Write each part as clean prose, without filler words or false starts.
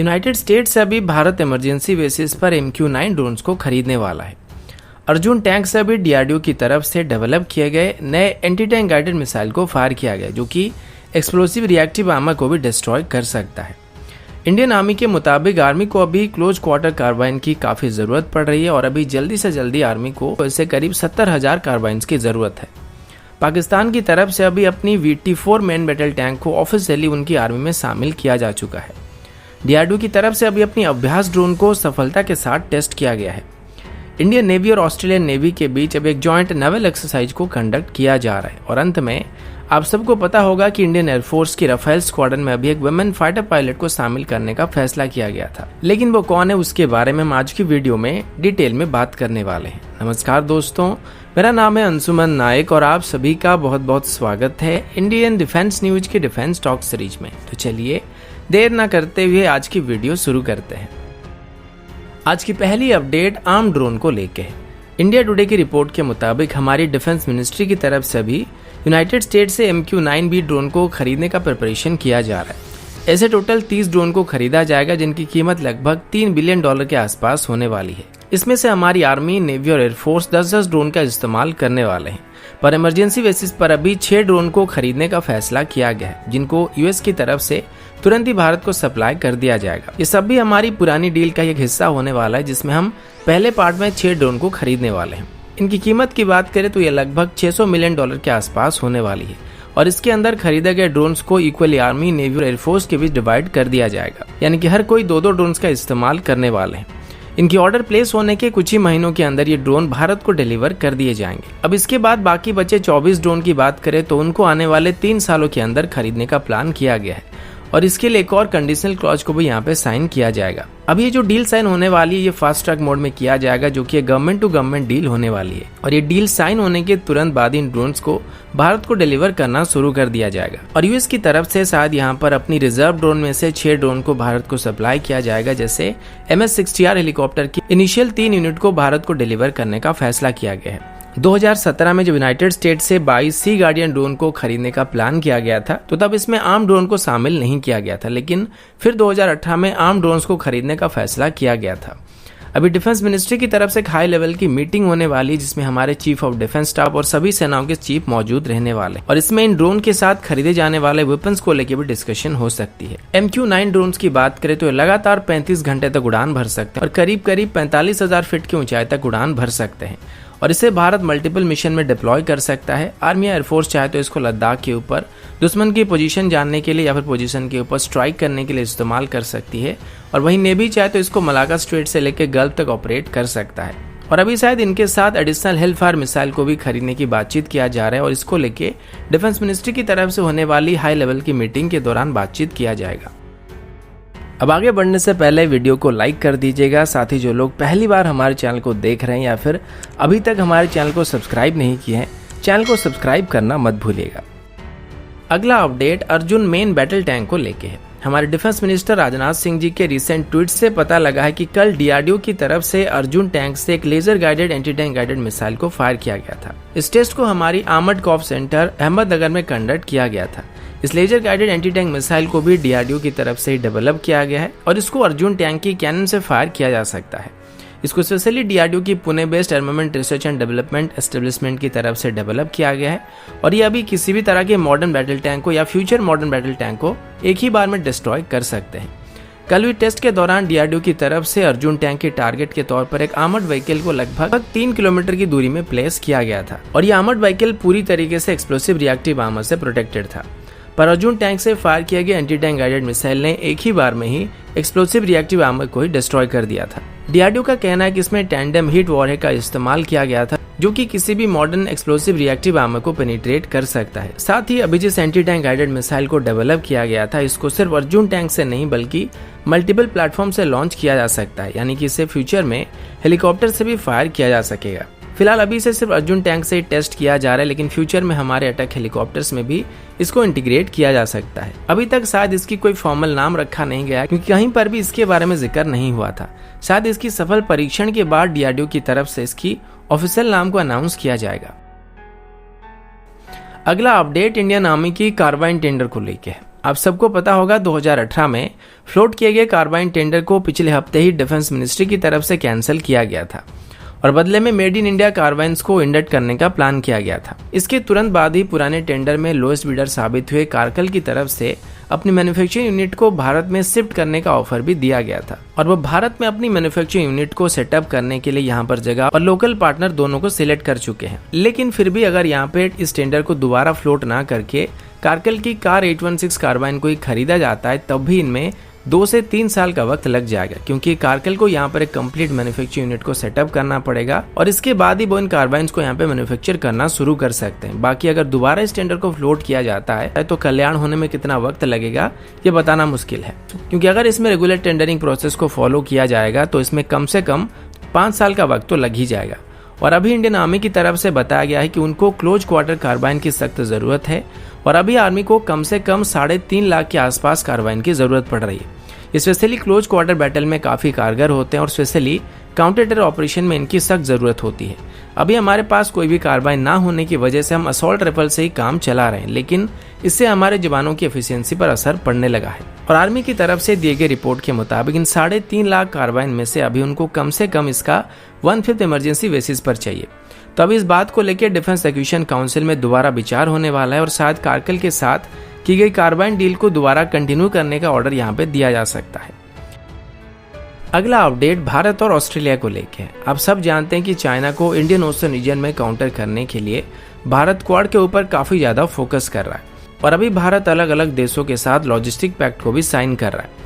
United states से अभी Bharat emergency basis पर MQ-9 ड्रोन्स को खरीदने वाला है। अर्जुन टैंक से अभी DRDO की तरफ से डेवलप किए गए नए एंटी टैंक गाइडेड मिसाइल को फायर किया गया, जो कि एक्सप्लोसिव रिएक्टिव आर्मर को भी डिस्ट्रॉय कर सकता है। इंडियन आर्मी के मुताबिक आर्मी को अभी क्लोज क्वार्टर कार्बाइन की काफ़ी ज़रूरत पड़ रही है और अभी जल्दी से जल्दी आर्मी को इससे करीब 70,000 कार्बाइन्स की ज़रूरत है। पाकिस्तान की तरफ से अभी अपनी VT-4 मेन बैटल टैंक को ऑफिशियली उनकी आर्मी में शामिल किया जा चुका है। DRDO की तरफ से अभी अपनी अभ्यास ड्रोन को सफलता के साथ टेस्ट किया गया है। इंडियन नेवी और ऑस्ट्रेलियन नेवी के बीच अब एक जॉइंट नेवल एक्सरसाइज को कंडक्ट किया जा रहा है। और अंत में आप सबको पता होगा कि इंडियन एयरफोर्स की राफेल स्क्वाड्रन में अभी एक वुमेन फाइटर पायलट को शामिल करने का फैसला किया गया था, लेकिन वो कौन है उसके बारे में हम आज की वीडियो में डिटेल में बात करने वाले हैं। नमस्कार दोस्तों, मेरा नाम है अंशुमन नायक और आप सभी का बहुत बहुत स्वागत है इंडियन डिफेंस न्यूज के डिफेंस टॉक सीरीज में। तो चलिए देर न करते हुए आज की वीडियो शुरू करते हैं। आज की पहली अपडेट आर्म ड्रोन को लेके है। इंडिया टुडे की रिपोर्ट के मुताबिक हमारी डिफेंस मिनिस्ट्री की तरफ से भी यूनाइटेड स्टेट्स से MQ-9B ड्रोन को खरीदने का प्रिपरेशन किया जा रहा है। ऐसे टोटल 30 ड्रोन को खरीदा जाएगा, जिनकी कीमत लगभग $3 बिलियन के आसपास होने वाली है। इसमें से हमारी आर्मी, नेवी और एयरफोर्स 10-10 ड्रोन का इस्तेमाल करने वाले हैं, पर इमरजेंसी बेसिस पर अभी 6 ड्रोन को खरीदने का फैसला किया गया है, जिनको US की तरफ से तुरंत ही भारत को सप्लाई कर दिया जाएगा। ये सब भी हमारी पुरानी डील का एक हिस्सा होने वाला है, जिसमें हम पहले पार्ट में 6 ड्रोन को खरीदने वाले हैं। इनकी कीमत की बात करें तो ये लगभग $600 मिलियन के आसपास होने वाली है और इसके अंदर खरीदे गए ड्रोन्स को इक्वली आर्मी, नेवी और एयरफोर्स के बीच डिवाइड कर दिया जाएगा, यानी कि हर कोई 2-2 ड्रोन्स का इस्तेमाल करने वाले हैं। इनकी ऑर्डर प्लेस होने के कुछ ही महीनों के अंदर ये ड्रोन भारत को डिलीवर कर दिए जाएंगे। अब इसके बाद बाकी बचे 24 ड्रोन की बात करें तो उनको आने वाले 3 सालों के अंदर खरीदने का प्लान किया गया है और इसके लिए एक और कंडीशनल क्लॉज को भी यहाँ पे साइन किया जाएगा। अब ये जो डील साइन होने वाली है ये फास्ट ट्रैक मोड में किया जाएगा, जो कि गवर्नमेंट टू गवर्नमेंट डील होने वाली है और ये डील साइन होने के तुरंत बाद इन ड्रोन्स को भारत को डिलीवर करना शुरू कर दिया जाएगा। और US की तरफ से शायद यहाँ पर अपनी रिजर्व ड्रोन में से 6 ड्रोन को भारत को सप्लाई किया जाएगा, जैसे MS-60R हेलीकॉप्टर की इनिशियल 3 यूनिट को भारत को डिलीवर करने का फैसला किया गया है। 2017 में जब यूनाइटेड स्टेट्स से 22 सी गार्डियन ड्रोन को खरीदने का प्लान किया गया था, तो तब इसमें आर्म ड्रोन को शामिल नहीं किया गया था, लेकिन फिर 2018 में आर्म ड्रोन्स को खरीदने का फैसला किया गया था। अभी डिफेंस मिनिस्ट्री की तरफ से एक हाई लेवल की मीटिंग होने वाली है, जिसमें हमारे चीफ ऑफ डिफेंस स्टाफ और सभी सेनाओं के चीफ मौजूद रहने वाले और इसमें इन ड्रोन के साथ खरीदे जाने वाले वेपन्स को लेकर भी डिस्कशन हो सकती है। MQ-9 ड्रोन्स की बात करें तो लगातार 35 घंटे तक उड़ान भर सकते हैं और करीब 45,000 फीट की ऊंचाई तक उड़ान भर सकते हैं और इसे भारत मल्टीपल मिशन में डिप्लॉय कर सकता है। आर्मी या एयरफोर्स चाहे तो इसको लद्दाख के ऊपर दुश्मन की पोजीशन जानने के लिए या फिर पोजीशन के ऊपर स्ट्राइक करने के लिए इस्तेमाल कर सकती है और वहीं नेवी चाहे तो इसको मलाका स्ट्रेट से लेकर गल्फ तक ऑपरेट कर सकता है। और अभी शायद इनके साथ एडिशनल हेलफायर मिसाइल को भी खरीदने की बातचीत किया जा रहा है और इसको लेके डिफेंस मिनिस्ट्री की तरफ से होने वाली हाई लेवल की मीटिंग के दौरान बातचीत किया जाएगा। अब आगे बढ़ने से पहले वीडियो को लाइक कर दीजिएगा, साथ ही जो लोग पहली बार हमारे चैनल को देख रहे हैं या फिर अभी तक हमारे चैनल को सब्सक्राइब नहीं किए हैं, चैनल को सब्सक्राइब करना मत भूलिएगा। अगला update Arjun main battle tank को लेके है। हमारे डिफेंस मिनिस्टर राजनाथ सिंह जी के रिसेंट ट्वीट से पता लगा है कि कल DRDO की तरफ से अर्जुन टैंक से एक laser guided anti tank guided missile को फायर किया गया था। इस टेस्ट को हमारी आर्मर्ड कॉर्प्स सेंटर अहमदनगर में कंडक्ट किया गया था। इस laser guided anti tank missile को भी DRDO की तरफ से डेवलप किया गया है और इसको अर्जुन टैंक की कैनन से फायर किया जा सकता है। इसको स्पेशली DRDO की Pune based armament research and development establishment की तरफ से डेवलप किया गया है और ये अभी किसी भी तरह के मॉडर्न बैटल टैंक को या फ्यूचर मॉडर्न बैटल टैंक को एक ही बार में डिस्ट्रॉय कर सकते हैं। कल हुई टेस्ट के दौरान DRDO की तरफ से अर्जुन टैंक के टारगेट के तौर पर एक आर्मर्ड व्हीकल को लगभग 3 किलोमीटर की दूरी में प्लेस किया गया था और ये आर्मर्ड व्हीकल पूरी तरीके से एक्सप्लोसिव रिएक्टिव आर्मर से प्रोटेक्टेड था, पर अर्जुन टैंक से फायर किया गया एंटी टैंक गाइडेड मिसाइल ने एक ही बार में ही एक्सप्लोसिव रिएक्टिव आर्मर को ही डिस्ट्रॉय कर दिया था। DRDO का कहना है कि इसमें टैंडम हीट वॉरहेड का इस्तेमाल किया गया था, जो कि किसी भी मॉडर्न एक्सप्लोसिव रिएक्टिव आर्मर को पेनिट्रेट कर सकता है। साथ ही अभी जिस एंटी टैंक गाइडेड मिसाइल को डेवलप किया गया था, इसको सिर्फ अर्जुन टैंक से नहीं बल्कि मल्टीपल प्लेटफॉर्म से लॉन्च किया जा सकता है, यानी कि इसे फ्यूचर में हेलीकॉप्टर से भी फायर किया जा सकेगा। फिलहाल अभी से सिर्फ अर्जुन टैंक से ही टेस्ट किया जा रहा है, लेकिन फ्यूचर में हमारे अटैक हेलीकॉप्टर्स में भी इसको इंटीग्रेट किया जा सकता है। अभी तक शायद इसकी कोई फॉर्मल नाम रखा नहीं गया, क्योंकि कहीं पर भी इसके बारे में जिक्र नहीं हुआ था। शायद इसकी सफल परीक्षण के बाद DRDO की तरफ से इसकी ऑफिशियल नाम को अनाउंस किया जाएगा। अगला अपडेट इंडियन आर्मी की कार्बाइन टेंडर को लेके है। आप सबको पता होगा 2018 में फ्लोट किए गए कार्बाइन टेंडर को पिछले हफ्ते ही डिफेंस मिनिस्ट्री की तरफ से कैंसिल किया गया था और बदले में मेड इन इंडिया कार्बाइन्स को इंडक्ट करने का प्लान किया गया था। इसके तुरंत बाद ही पुराने टेंडर में लोएस्ट बिडर साबित हुए कारगिल की तरफ से अपनी मैन्युफैक्चरिंग यूनिट को भारत में शिफ्ट करने का ऑफर भी दिया गया था और वो भारत में अपनी मैन्युफैक्चरिंग यूनिट को सेटअप करने के लिए यहाँ पर जगह और लोकल पार्टनर दोनों को सिलेक्ट कर चुके हैं। लेकिन फिर भी अगर यहाँ पे इस टेंडर को दोबारा फ्लोट ना करके कारगिल की कार 816 कार्बाइन को ही खरीदा जाता है, तब भी इनमें 2 से 3 साल का वक्त लग जाएगा, क्योंकि कारगिल को यहाँ पर एक कंप्लीट मैन्युफैक्चरिंग यूनिट को सेटअप करना पड़ेगा और इसके बाद ही वो इन कार्बाइन्स को यहाँ पे मैन्युफैक्चर करना शुरू कर सकते हैं। बाकी अगर दोबारा इस टेंडर को फ्लोट किया जाता है तो कल्याण होने में कितना वक्त लगेगा ये बताना मुश्किल है, क्योंकि अगर इसमें रेगुलर टेंडरिंग प्रोसेस को फॉलो किया जाएगा तो इसमें कम से कम 5 साल का वक्त तो लग ही जाएगा। और अभी इंडियन आर्मी की तरफ से बताया गया है कि उनको क्लोज क्वार्टर कार्बाइन की सख्त जरूरत है और अभी आर्मी को कम से कम 3.5 लाख के आसपास कार्बाइन की जरूरत पड़ रही है। ये स्पेशली क्लोज क्वार्टर बैटल में काफी कारगर होते हैं और स्पेशली काउंटर टेरर ऑपरेशन में इनकी सख्त जरूरत होती है। अभी हमारे पास कोई भी कार्बाइन ना होने की वजह से हम असॉल्ट राइफल से ही काम चला रहे हैं, लेकिन इससे हमारे जवानों की एफिशिएंसी पर असर पड़ने लगा है और आर्मी की तरफ से दिए गए रिपोर्ट के मुताबिक इन 3.5 लाख कार्बाइन में से अभी उनको कम से कम इसका 1/5 इमरजेंसी बेसिस पर चाहिए। तो अभी इस बात को लेकर डिफेंस एक्विजिशन काउंसिल में दोबारा विचार होने वाला है और शायद कारगिल के साथ की गई कार्बाइन डील को दोबारा कंटिन्यू करने का ऑर्डर यहाँ पे दिया जा सकता है। अगला अपडेट भारत और ऑस्ट्रेलिया को लेके है। आप सब जानते हैं कि चाइना को इंडियन ओशन रीजन में काउंटर करने के लिए भारत क्वाड के ऊपर काफी ज्यादा फोकस कर रहा है और अभी भारत अलग अलग देशों के साथ लॉजिस्टिक पैक्ट को भी साइन कर रहा है।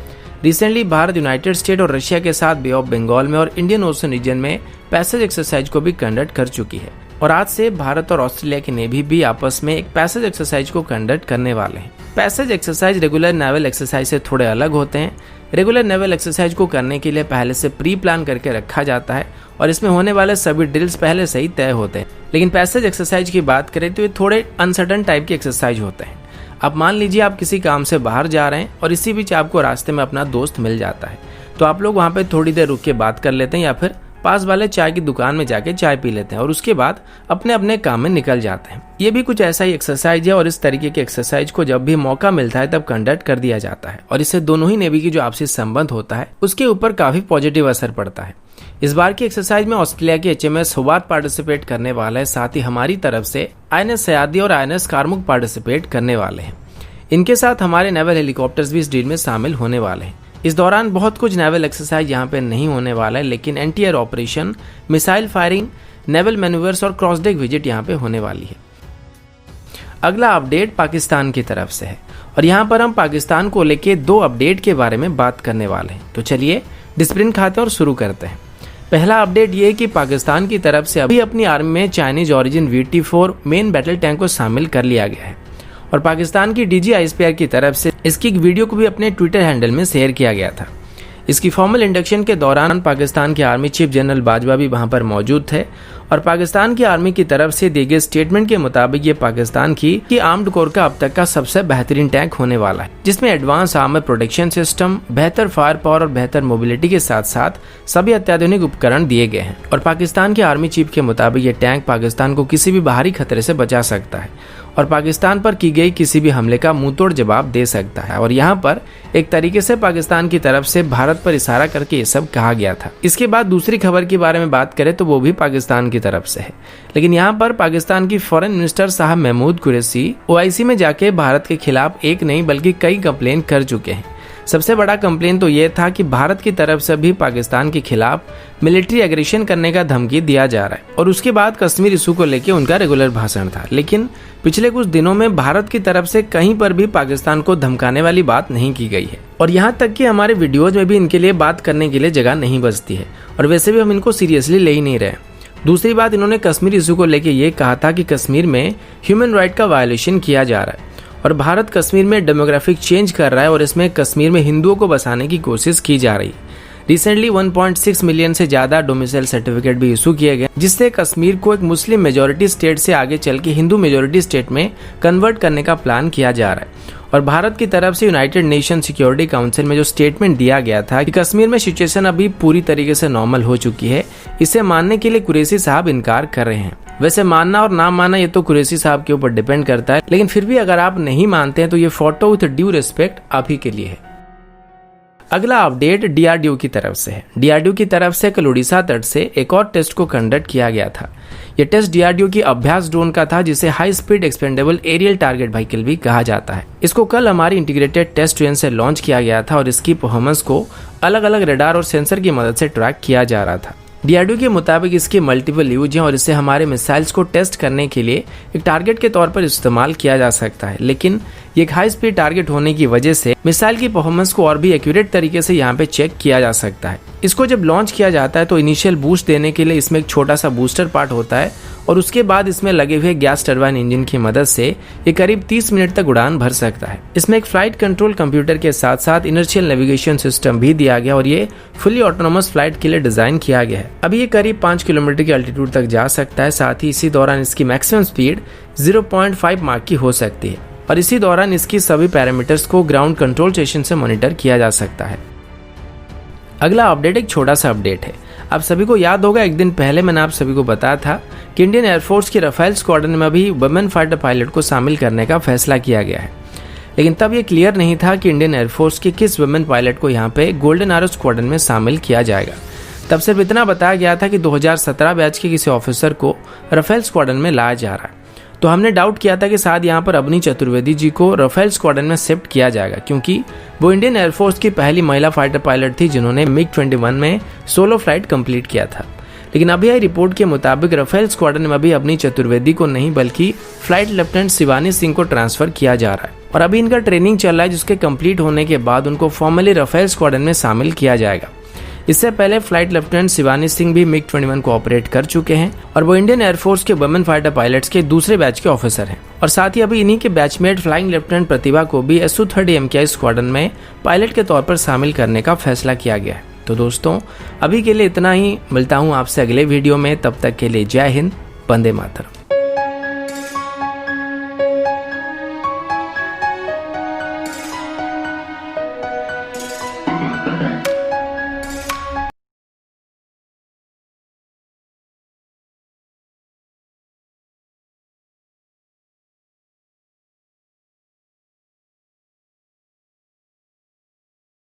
रिसेंटली भारत यूनाइटेड स्टेट और रशिया के साथ बे ऑफ बंगाल में और इंडियन ओशन रीजन में पैसेज एक्सरसाइज को भी कंडक्ट कर चुकी है और आज से भारत और ऑस्ट्रेलिया की नेवी भी आपस में एक पैसेज एक्सरसाइज को कंडक्ट करने वाले हैं। Passage exercise regular naval exercise से थोड़े अलग होते हैं। रेगुलर नेवल एक्सरसाइज को करने के लिए पहले से प्री प्लान करके रखा जाता है और इसमें होने वाले सभी ड्रिल्स पहले से ही तय होते हैं। लेकिन पैसेज एक्सरसाइज की बात करें तो ये थोड़े अनसर्टन टाइप के एक्सरसाइज होते हैं। आप मान लीजिए आप किसी काम से बाहर जा रहे हैं और इसी बीच आपको रास्ते में अपना दोस्त मिल जाता है, तो आप लोग वहाँ पे थोड़ी देर रुक के बात कर लेते हैं या फिर पास वाले चाय की दुकान में जाके चाय पी लेते हैं और उसके बाद अपने अपने काम में निकल जाते हैं। ये भी कुछ ऐसा ही एक्सरसाइज है और इस तरीके के एक्सरसाइज को जब भी मौका मिलता है तब कंडक्ट कर दिया जाता है और इससे दोनों ही नेवी की जो आपसी संबंध होता है उसके ऊपर काफी पॉजिटिव असर पड़ता है। इस बार की एक्सरसाइज में ऑस्ट्रेलिया के HMS होबार्ट पार्टिसिपेट करने वाला है, साथ ही हमारी तरफ से INS सयादी और INS कारमुक पार्टिसिपेट करने वाले हैं। इनके साथ हमारे नेवल हेलीकॉप्टर्स भी इस डील में शामिल होने वाले हैं। इस दौरान बहुत कुछ नेवल एक्सरसाइज यहाँ पे नहीं होने वाला है, लेकिन anti air operation, missile firing, naval manoeuvres और क्रॉस डेक विजिट यहाँ पे होने वाली है। अगला अपडेट पाकिस्तान की तरफ से है और यहाँ पर हम पाकिस्तान को लेके 2 अपडेट के बारे में बात करने वाले हैं। तो चलिए डिस्प्लिन खाते और शुरू करते हैं। पहला अपडेट ये है कि पाकिस्तान की तरफ से अभी अपनी आर्मी में Chinese origin VT4 main battle tank को शामिल कर लिया गया है और पाकिस्तान की DGISPR की तरफ से इसकी एक वीडियो को भी अपने ट्विटर हैंडल में शेयर किया गया था। इसकी फॉर्मल इंडक्शन के दौरान पाकिस्तान के आर्मी चीफ जनरल बाजवा भी वहां पर मौजूद थे और पाकिस्तान की आर्मी की तरफ से दिए गए स्टेटमेंट के मुताबिक ये पाकिस्तान की आर्म्ड कोर का अब तक का सबसे बेहतरीन टैंक होने वाला है, जिसमें एडवांस आर्मर प्रोटेक्शन सिस्टम, बेहतर फायर पावर और बेहतर मोबिलिटी के साथ साथ सभी अत्याधुनिक उपकरण दिए गए हैं। और पाकिस्तान के आर्मी चीफ के मुताबिक ये टैंक पाकिस्तान को किसी भी बाहरी खतरे से बचा सकता है और पाकिस्तान पर की गई किसी भी हमले का मुंहतोड़ जवाब दे सकता है। और यहाँ पर एक तरीके से पाकिस्तान की तरफ से भारत पर इशारा करके ये सब कहा गया था। इसके बाद दूसरी खबर के बारे में बात करें तो वो भी पाकिस्तान की तरफ से है, लेकिन यहाँ पर पाकिस्तान की फॉरेन मिनिस्टर साहब महमूद कुरैशी OIC में जाके भारत के खिलाफ एक नहीं बल्कि कई कंप्लेन कर चुके हैं। सबसे बड़ा कंप्लेन तो ये था कि भारत की तरफ से भी पाकिस्तान के खिलाफ मिलिट्री एग्रेशन करने का धमकी दिया जा रहा है और उसके बाद कश्मीर इशू को लेकर उनका रेगुलर भाषण था। लेकिन पिछले कुछ दिनों में भारत की तरफ से कहीं पर भी पाकिस्तान को धमकाने वाली बात नहीं की गई है और यहाँ तक कि हमारे वीडियोज में भी इनके लिए बात करने के लिए जगह नहीं बचती है और वैसे भी हम इनको सीरियसली ले ही नहीं रहे। दूसरी बात, इन्होंने कश्मीर इशू को लेकर ये कहा था कि कश्मीर में ह्यूमन राइट का वायलेशन किया जा रहा है और भारत कश्मीर में डेमोग्राफिक चेंज कर रहा है और इसमें कश्मीर में हिंदुओं को बसाने की कोशिश की जा रही है। रिसेंटली 1.6 मिलियन से ज्यादा डोमिसाइल सर्टिफिकेट भी इशू किए गए, जिससे कश्मीर को एक मुस्लिम मेजोरिटी स्टेट से आगे चल के हिंदू मेजोरिटी स्टेट में कन्वर्ट करने का प्लान किया जा रहा है। और भारत की तरफ से यूनाइटेड नेशन सिक्योरिटी काउंसिल में जो स्टेटमेंट दिया गया था कि कश्मीर में सिचुएशन अभी पूरी तरीके से नॉर्मल हो चुकी है, इसे मानने के लिए कुरैशी साहब इनकार कर रहे हैं। वैसे मानना और ना मानना ये तो कुरैशी साहब के ऊपर डिपेंड करता है, लेकिन फिर भी अगर आप नहीं मानते हैं तो ये फोटो विथ ड्यू रिस्पेक्ट आप ही के लिए है। अगला अपडेट डीआरडीओ की तरफ से है। डीआरडीओ की तरफ से कल उड़ीसा तट से एक और टेस्ट को कंडक्ट किया गया था। यह टेस्ट डीआरडीओ की अभ्यास ड्रोन का था, जिसे high speed expendable aerial target vehicle भी कहा जाता है। इसको कल हमारी इंटीग्रेटेड टेस्ट ट्रेन से लॉन्च किया गया था और इसकी परफॉर्मेंस को अलग अलग रडार और सेंसर की मदद से ट्रैक किया जा रहा था। डीआरडीओ के मुताबिक इसके मल्टीपल यूज हैं और इसे हमारे मिसाइल्स को टेस्ट करने के लिए एक टारगेट के तौर पर इस्तेमाल किया जा सकता है, लेकिन ये एक हाई स्पीड टारगेट होने की वजह से मिसाइल की परफॉर्मेंस को और भी एक्यूरेट तरीके से यहाँ पे चेक किया जा सकता है। इसको जब लॉन्च किया जाता है तो इनिशियल बूस्ट देने के लिए इसमें एक छोटा सा बूस्टर पार्ट होता है और उसके बाद इसमें लगे हुए गैस टरबाइन इंजन की मदद से ये करीब 30 मिनट तक उड़ान भर सकता है। इसमें एक फ्लाइट कंट्रोल कंप्यूटर के साथ साथ इनर्शियल नेविगेशन सिस्टम भी दिया गया और ये फुली ऑटोनोमस फ्लाइट के लिए डिजाइन किया गया है। अभी ये करीब 5 किलोमीटर की अल्टीट्यूड तक जा सकता है। साथ ही इसी दौरान इसकी मैक्सिमम स्पीड 0.5 माक की हो सकती है और इसी दौरान इसकी सभी पैरामीटर्स को ग्राउंड कंट्रोल स्टेशन से मॉनिटर किया जा सकता है। अगला अपडेट एक छोटा सा अपडेट है। आप सभी को याद होगा एक दिन पहले मैंने आप सभी को बताया था कि इंडियन एयरफोर्स की राफेल स्क्वाड्रन में भी वुमेन फाइटर पायलट को शामिल करने का फैसला किया गया है, लेकिन तब ये क्लियर नहीं था कि इंडियन एयरफोर्स की किस वुमेन पायलट को यहाँ पे गोल्डन एरो स्क्वाड्रन में शामिल किया जाएगा। तब सिर्फ इतना बताया गया था कि 2017 बैच के किसी ऑफिसर को राफेल स्क्वाड्रन में लाया जा रहा है। तो हमने डाउट किया था कि शायद यहाँ पर अवनी चतुर्वेदी जी को राफेल स्क्वाड्रन में शिफ्ट किया जाएगा, क्योंकि वो इंडियन एयरफोर्स की पहली महिला फाइटर पायलट थी जिन्होंने MiG-21 में सोलो फ्लाइट कंप्लीट किया था। लेकिन अभी आई रिपोर्ट के मुताबिक राफेल स्क्वाड्रन में अभी अवनी चतुर्वेदी को नहीं बल्कि फ्लाइट लेफ्टिनेंट शिवानी सिंह को ट्रांसफर किया जा रहा है और अभी इनका ट्रेनिंग चल रहा है, जिसके कंप्लीट होने के बाद उनको फॉर्मली राफेल स्क्वाड्रन में शामिल किया जाएगा। इससे पहले फ्लाइट लेफ्टिनेंट शिवानी सिंह भी MiG-21 को ऑपरेट कर चुके हैं और वो इंडियन एयरफोर्स के वुमेन फाइटर पायलट्स के दूसरे बैच के ऑफिसर हैं। और साथ ही अभी इन्हीं के बैचमेट फ्लाइंग लेफ्टिनेंट प्रतिभा को भी SU-30 MKI स्क्वाड्रन में पायलट के तौर पर शामिल करने का फैसला किया गया है। तो दोस्तों अभी के लिए इतना ही, मिलता हूँ आपसे अगले वीडियो में। तब तक के लिए जय हिंद, वंदे मातरम।